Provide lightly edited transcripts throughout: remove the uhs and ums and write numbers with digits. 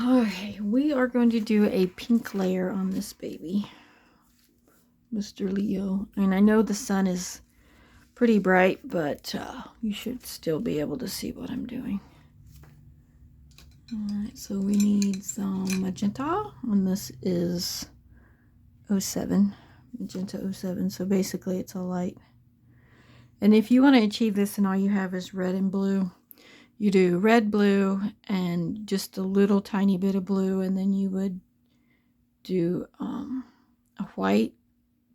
Okay, we are going to do a pink layer on this baby, Mr. Leo. And I know the sun is pretty bright, but you should still be able to see what I'm doing. Alright, so we need some magenta, and this is 07, magenta 07, so basically it's a light. And if you want to achieve this and all you have is red and blue, you do red, blue, and just a little tiny bit of blue, and then you would do a white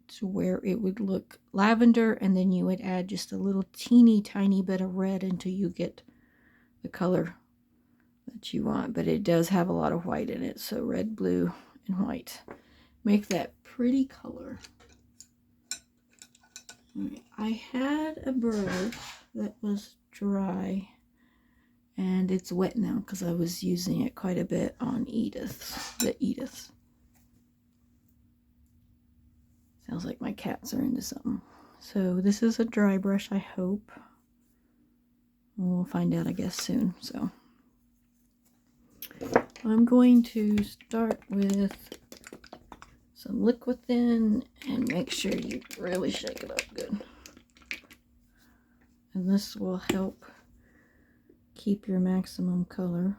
to where it would look lavender, and then you would add just a little teeny tiny bit of red until you get the color that you want. But it does have a lot of white in it, so red, blue, and white make that pretty color. Right. I had a brush that was dry, and it's wet now because I was using it quite a bit on Edith. Sounds like my cats are into something. So this is a dry brush, I hope. We'll find out, I guess, soon. So I'm going to start with some liquid thin and make sure you really shake it up good. And this will help keep your maximum color.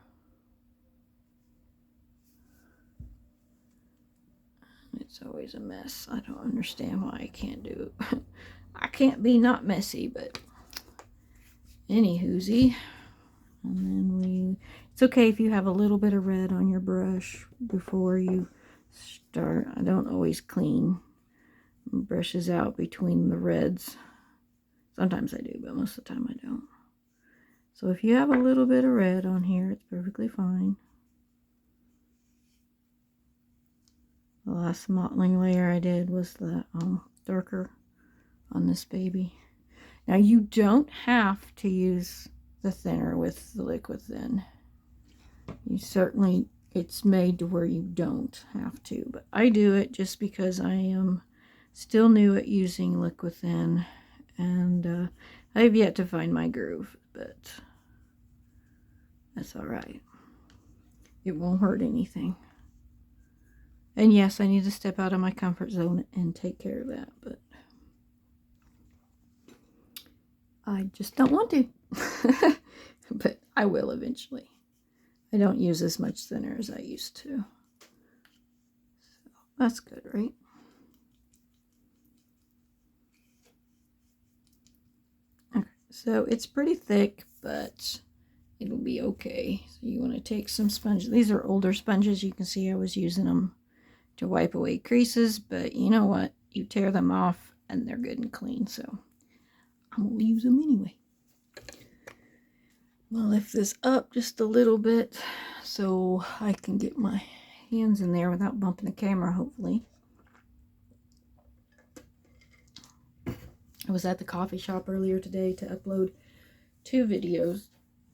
It's always a mess. I don't understand why I can't do it. I can't be not messy, but anywhoozy. And then it's okay if you have a little bit of red on your brush before you start. I don't always clean brushes out between the reds. Sometimes I do, but most of the time I don't. So if you have a little bit of red on here, it's perfectly fine. The last mottling layer I did was the darker on this baby. Now you don't have to use the thinner with the liquid thin. You certainly, it's made to where you don't have to, but I do it just because I am still new at using liquid thin, and I've yet to find my groove, but that's all right. It won't hurt anything. And yes, I need to step out of my comfort zone and take care of that, but I just don't want to. But I will eventually. I don't use as much thinner as I used to. So that's good, right? Okay, so it's pretty thick, but it'll be okay. So you want to take some sponges. These are older sponges. You can see I was using them to wipe away creases, but you know what? You tear them off and they're good and clean, so I'm going to use them anyway. I'm going to lift this up just a little bit so I can get my hands in there without bumping the camera, hopefully. I was at the coffee shop earlier today to upload 2 videos.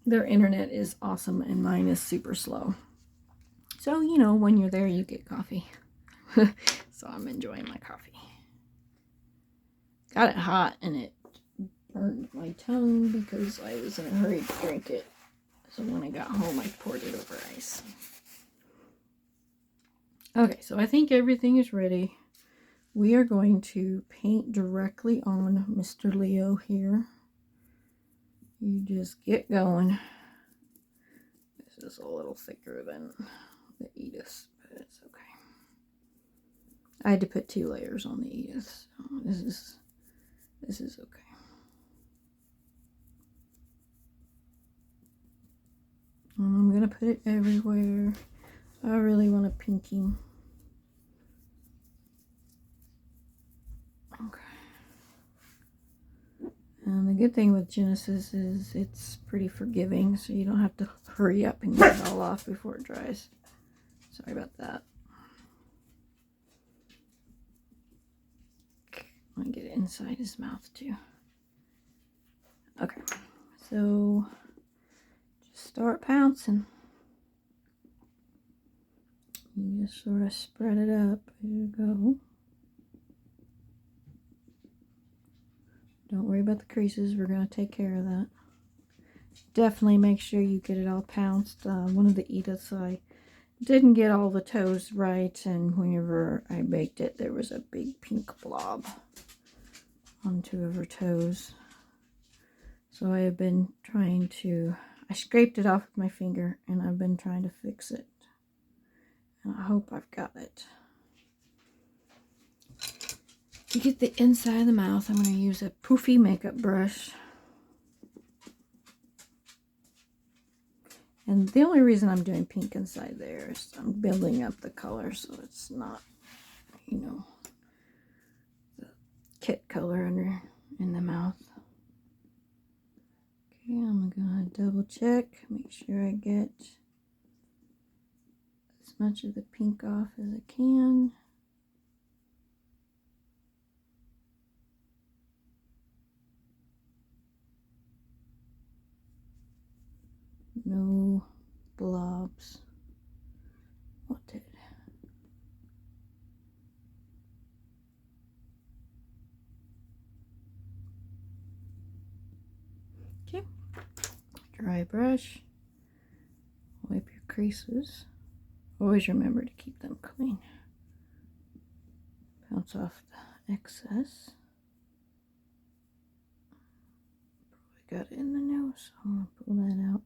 Their internet is awesome and mine is super slow. So, you know, when you're there, you get coffee. So I'm enjoying my coffee. Got it hot and it burned my tongue because I was in a hurry to drink it. So when I got home, I poured it over ice. Okay, so I think everything is ready. We are going to paint directly on Mr. Leo here. You just get going. This is a little thicker than the Edith, but it's okay. I had to put 2 layers on the Edith, so this is okay. And I'm going to put it everywhere. I really want to pink him. Okay. And the good thing with Genesis is it's pretty forgiving, so you don't have to hurry up and get it all off before it dries. Sorry about that. I want to get it inside his mouth too. Okay, so just start pouncing. You just sort of spread it up. There you go. Don't worry about the creases. We're going to take care of that. Definitely make sure you get it all pounced. One of the Ediths I Didn't get all the toes right, and whenever I baked it, there was a big pink blob on two of her toes. So I have been trying to, I scraped it off with my finger, and I've been trying to fix it. And I hope I've got it. To get the inside of the mouth, I'm going to use a poofy makeup brush. And the only reason I'm doing pink inside there is I'm building up the color so it's not, you know, the kit color under in the mouth. Okay, I'm going to double check, make sure I get as much of the pink off as I can. No blobs. What did? Okay. Dry brush. Wipe your creases. Always remember to keep them clean. Bounce off the excess. Probably got it in the nose, so I'm going to pull that out.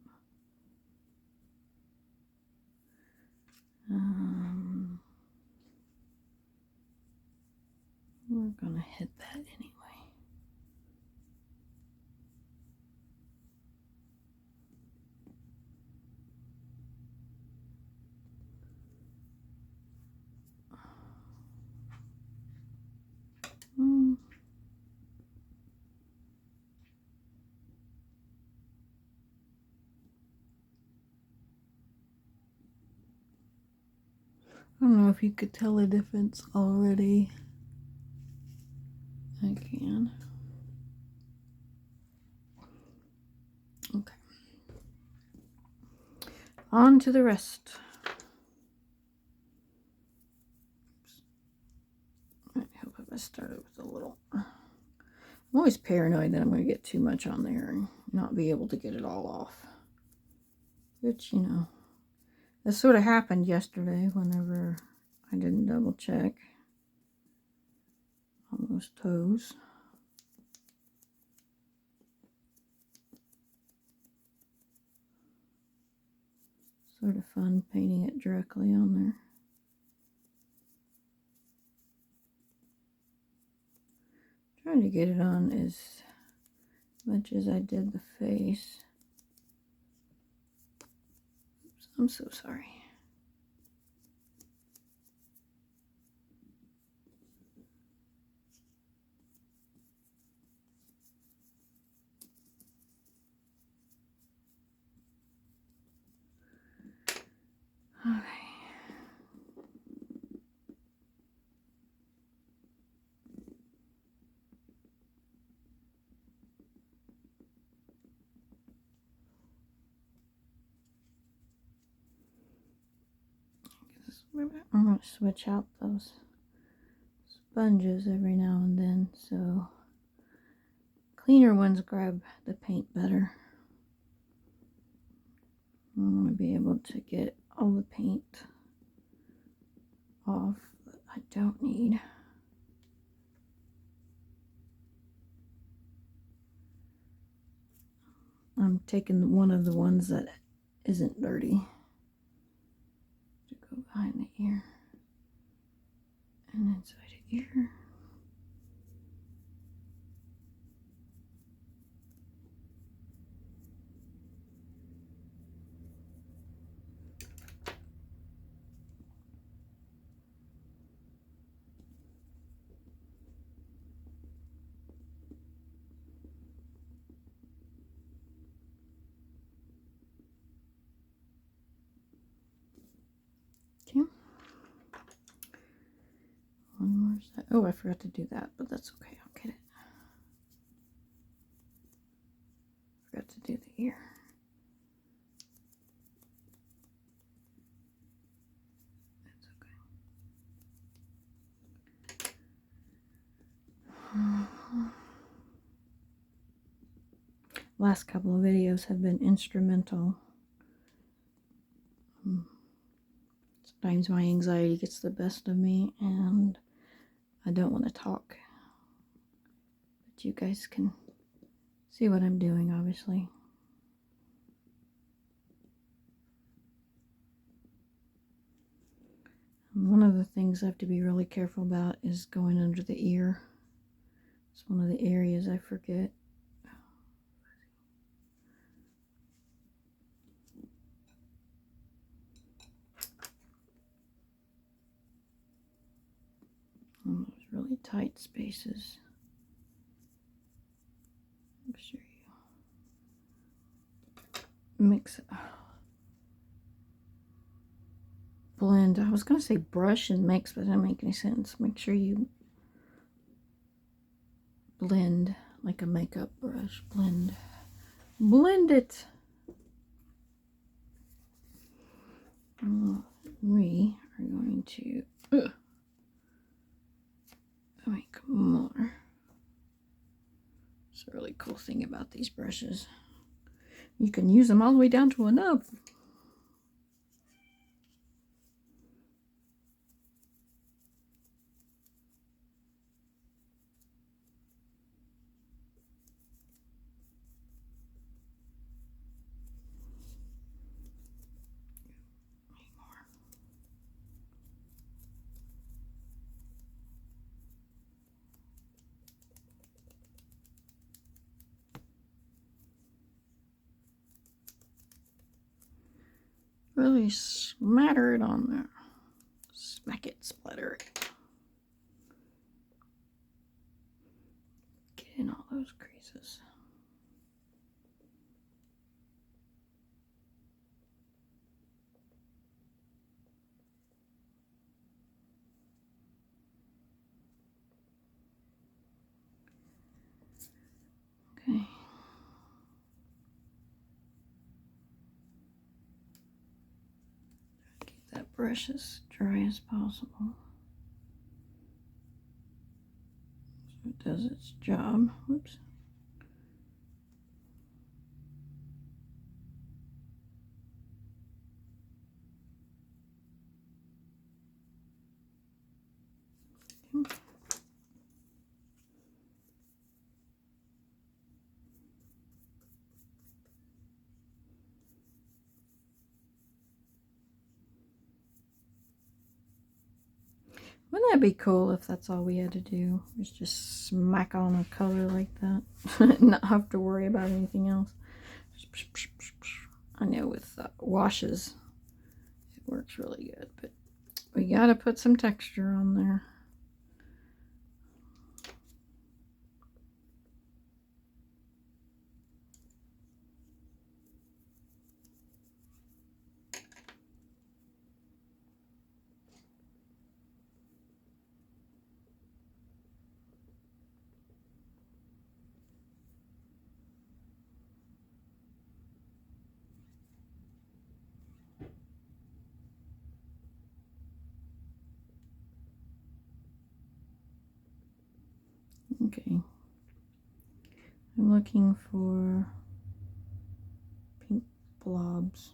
We're gonna hit that anyway. I don't know if you could tell the difference already. I can. Okay. On to the rest. I hope if I started with a little. I'm always paranoid that I'm going to get too much on there and not be able to get it all off. Which, you know, that sort of happened yesterday whenever I didn't double check on those toes. Sort of fun painting it directly on there. Trying to get it on as much as I did the face. Oops, I'm so sorry. Okay. I'm going to switch out those sponges every now and then so cleaner ones grab the paint better. I want to be able to get all the paint off that I don't need. I'm taking one of the ones that isn't dirty to go behind the ear and inside the ear. Okay. One more side. Oh, I forgot to do that, but that's okay. I'll get it. Forgot to do the ear. That's okay. Last couple of videos have been instrumental. Sometimes my anxiety gets the best of me and I don't want to talk. But you guys can see what I'm doing, obviously. And one of the things I have to be really careful about is going under the ear. It's one of the areas I forget. Those really tight spaces. Make sure you mix it. Blend. I was going to say brush and mix, but that doesn't make any sense. Make sure you blend like a makeup brush. Blend. Blend it. We are going to make more. It's a really cool thing about these brushes. You can use them all the way down to a nub. Really smatter it on there. Smack it, splatter it. Get in all those creases. Okay. Keep that brush as dry as possible. So it does its job. Whoops. Okay. Wouldn't that be cool if that's all we had to do? Was just smack on a color like that. Not have to worry about anything else. I know with washes it works really good, but we gotta put some texture on there. Okay, I'm looking for pink blobs.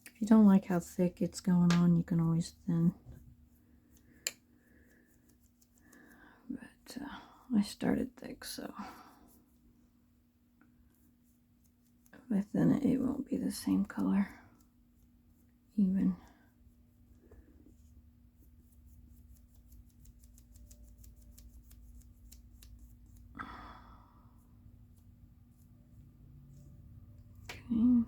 If you don't like how thick it's going on, you can always thin. But I started thick, so if I thin it, it won't be the same color. Even. Okay.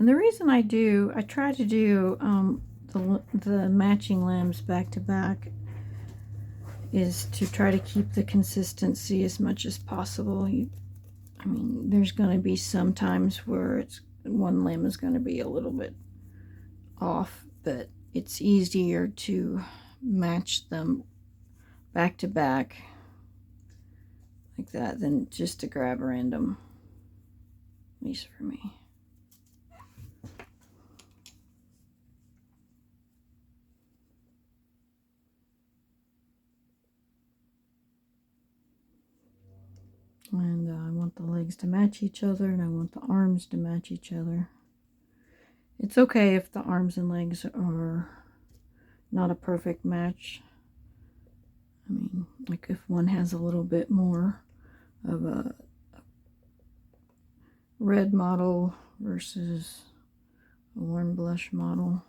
And the reason I try to do the matching limbs back to back is to try to keep the consistency as much as possible. I mean, there's going to be some times where one limb is going to be a little bit off, but it's easier to match them back to back like that than just to grab random, at least for me. And I want the legs to match each other, and I want the arms to match each other. It's okay if the arms and legs are not a perfect match. I mean, like if one has a little bit more of a red model versus a warm blush model.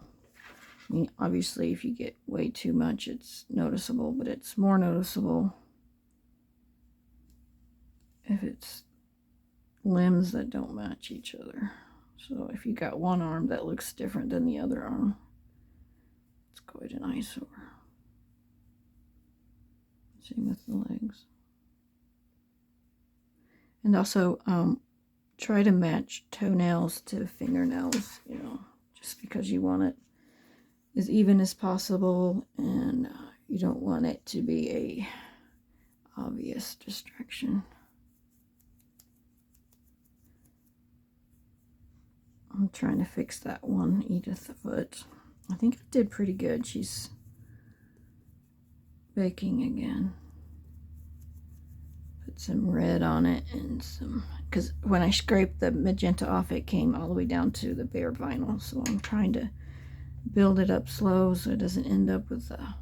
I mean, obviously if you get way too much, it's noticeable, but it's more noticeable if it's limbs that don't match each other. So if you got one arm that looks different than the other arm, it's quite an eyesore. Same with the legs. And also try to match toenails to fingernails, you know, just because you want it as even as possible, and you don't want it to be a obvious distraction. I'm trying to fix that one Edith foot. I think I did pretty good. She's baking again. Put some red on it and some, because when I scraped the magenta off, it came all the way down to the bare vinyl. So I'm trying to build it up slow so it doesn't end up with a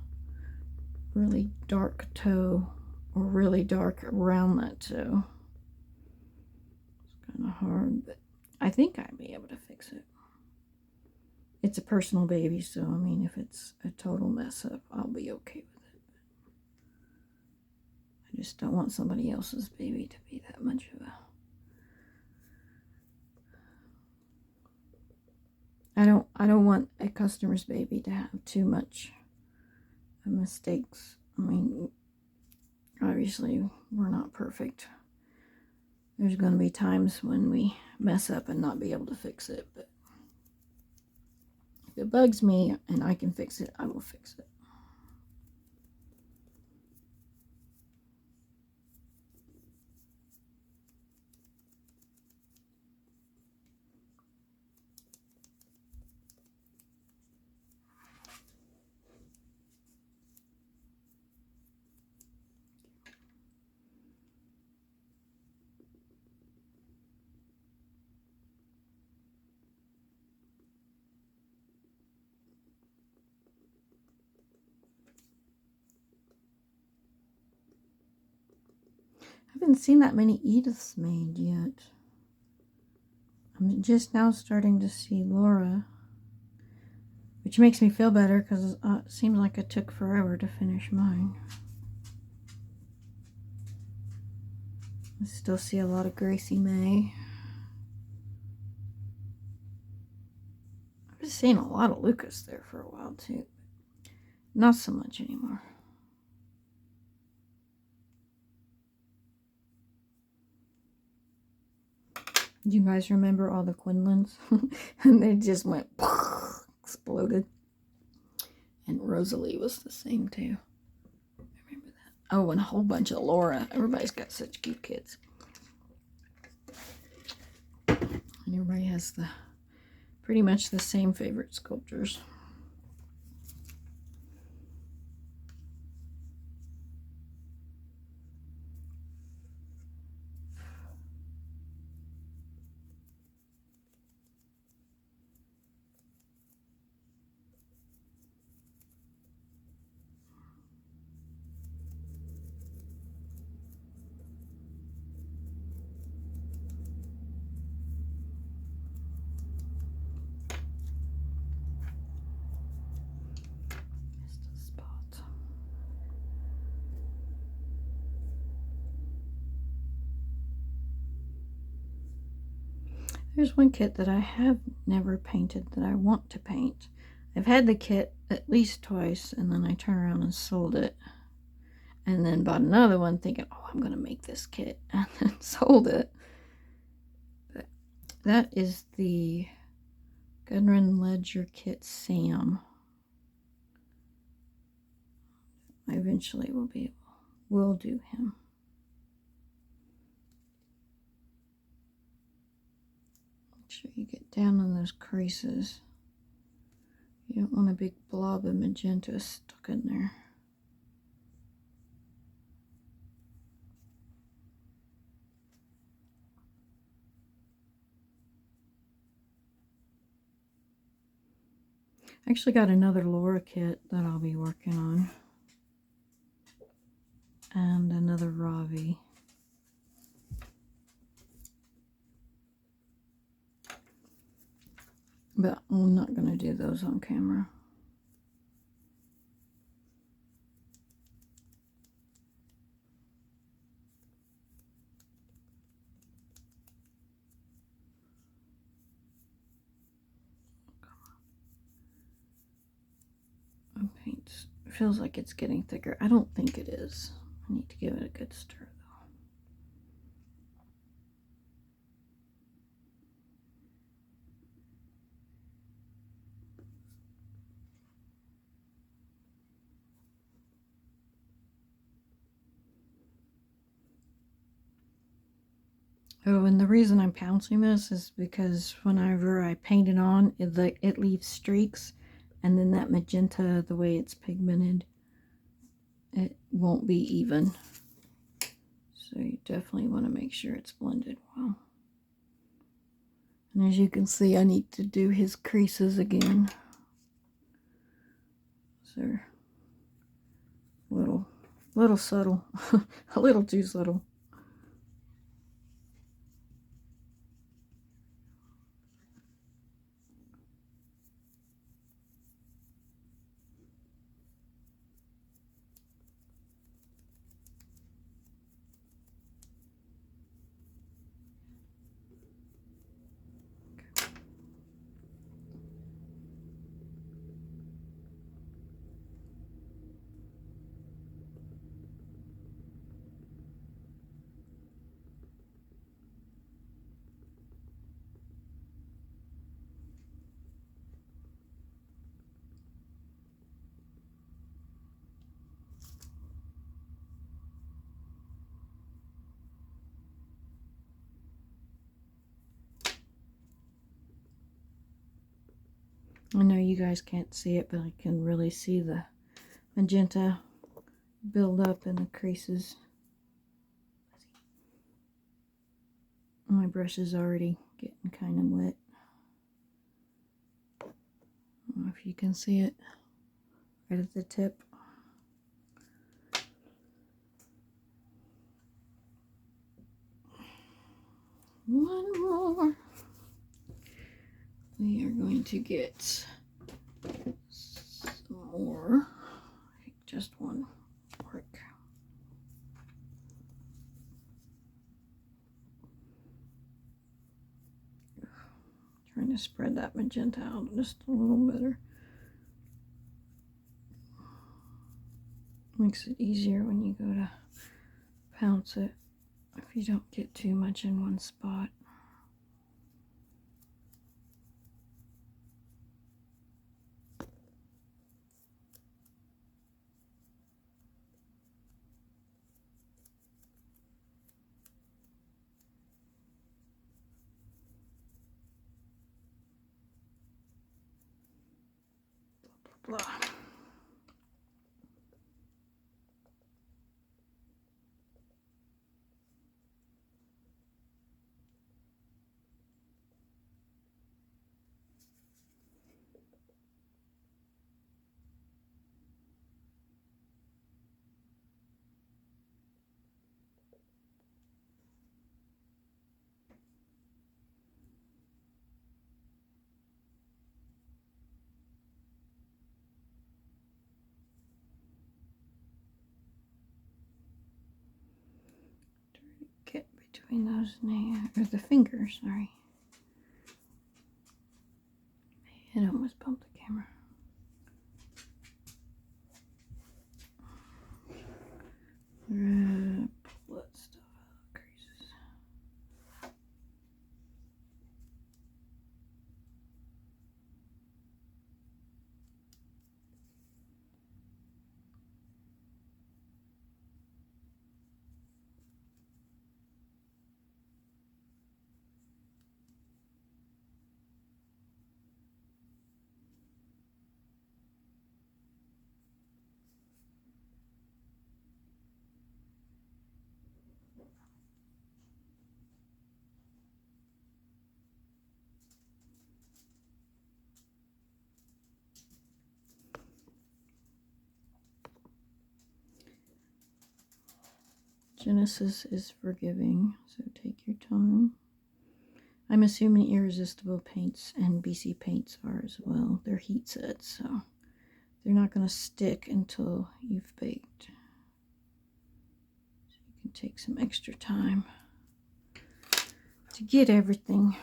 really dark toe or really dark around that toe. It's kind of hard, but I think I'd be able to fix it. It's a personal baby, so I mean, if it's a total mess up, I'll be okay with it. I just don't want somebody else's baby to be that much of a... I don't want a customer's baby to have too much mistakes. I mean, obviously, we're not perfect. There's going to be times when we mess up and not be able to fix it, but if it bugs me and I can fix it, I will fix it. I haven't seen that many Ediths made yet. I'm just now starting to see Laura, which makes me feel better because it seems like it took forever to finish mine. I still see a lot of Gracie May. I was seeing a lot of Lucas there for a while too. Not so much anymore. Do you guys remember all the Quinlans? And they just went exploded. And Rosalie was the same too. I remember that. Oh, and a whole bunch of Laura. Everybody's got such cute kids. And everybody has pretty much the same favorite sculptures. Here's one kit that I have never painted that I want to paint. I've had the kit at least twice, and then I turned around and sold it. And then bought another one thinking, oh, I'm going to make this kit. And then sold it. But that is the Gunrun Ledger Kit Sam. I eventually will do him. Make sure you get down on those creases. You don't want a big blob of magenta stuck in there. I actually got another Laura kit that I'll be working on. And another Ravi. But I'm not going to do those on camera. Paint feels like it's getting thicker. I don't think it is. I need to give it a good stir though. Oh, and the reason I'm pouncing this is because whenever I paint it on, it leaves streaks, and then that magenta, the way it's pigmented, it won't be even. So you definitely want to make sure it's blended well. And as you can see, I need to do his creases again. So little subtle, a little too subtle. I know you guys can't see it, but I can really see the magenta build up in the creases. My brush is already getting kind of wet. I don't know if you can see it right at the tip. One more. We are going to get some more. I think just one work. Trying to spread that magenta out just a little better. Makes it easier when you go to pounce it if you don't get too much in one spot. Blah, blah. Get between those nails, or the fingers, sorry. almost bumped the camera. Pull that stuff out, creases. Genesis is forgiving, so take your time. I'm assuming Irresistible paints and BC paints are as well. They're heat sets, so they're not going to stick until you've baked. So you can take some extra time to get everything.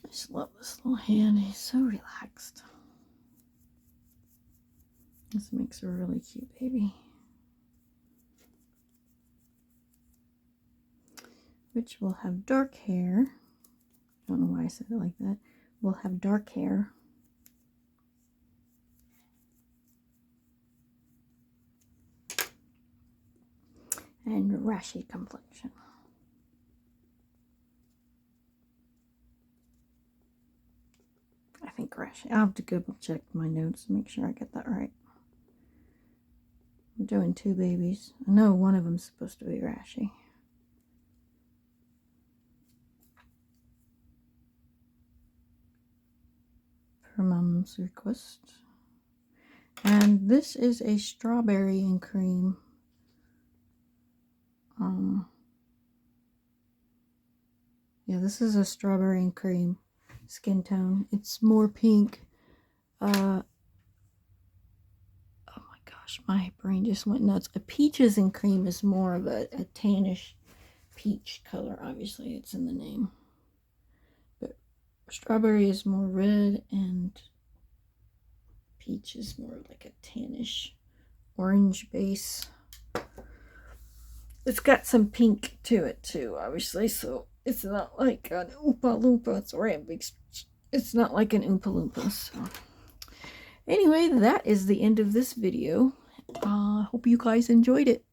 I just love this little hand. He's so relaxed. This makes a really cute baby. Which will have dark hair. I don't know why I said it like that. Will have dark hair. And rashy complexion. I think rashy. I'll have to double check my notes to make sure I get that right. I'm doing 2 babies. I know one of them's supposed to be rashy. Per Mom's request. And this is a strawberry and cream. Yeah, this is a strawberry and cream skin tone. It's more pink. Oh my gosh, my brain just went nuts. A peaches and cream is more of a tannish peach color. Obviously, it's in the name. But strawberry is more red and peach is more like a tannish orange base. It's got some pink to it too, obviously, so it's not like an Oompa Loompa. It's not like an Oompa Loompa. So anyway, that is the end of this video. Hope you guys enjoyed it.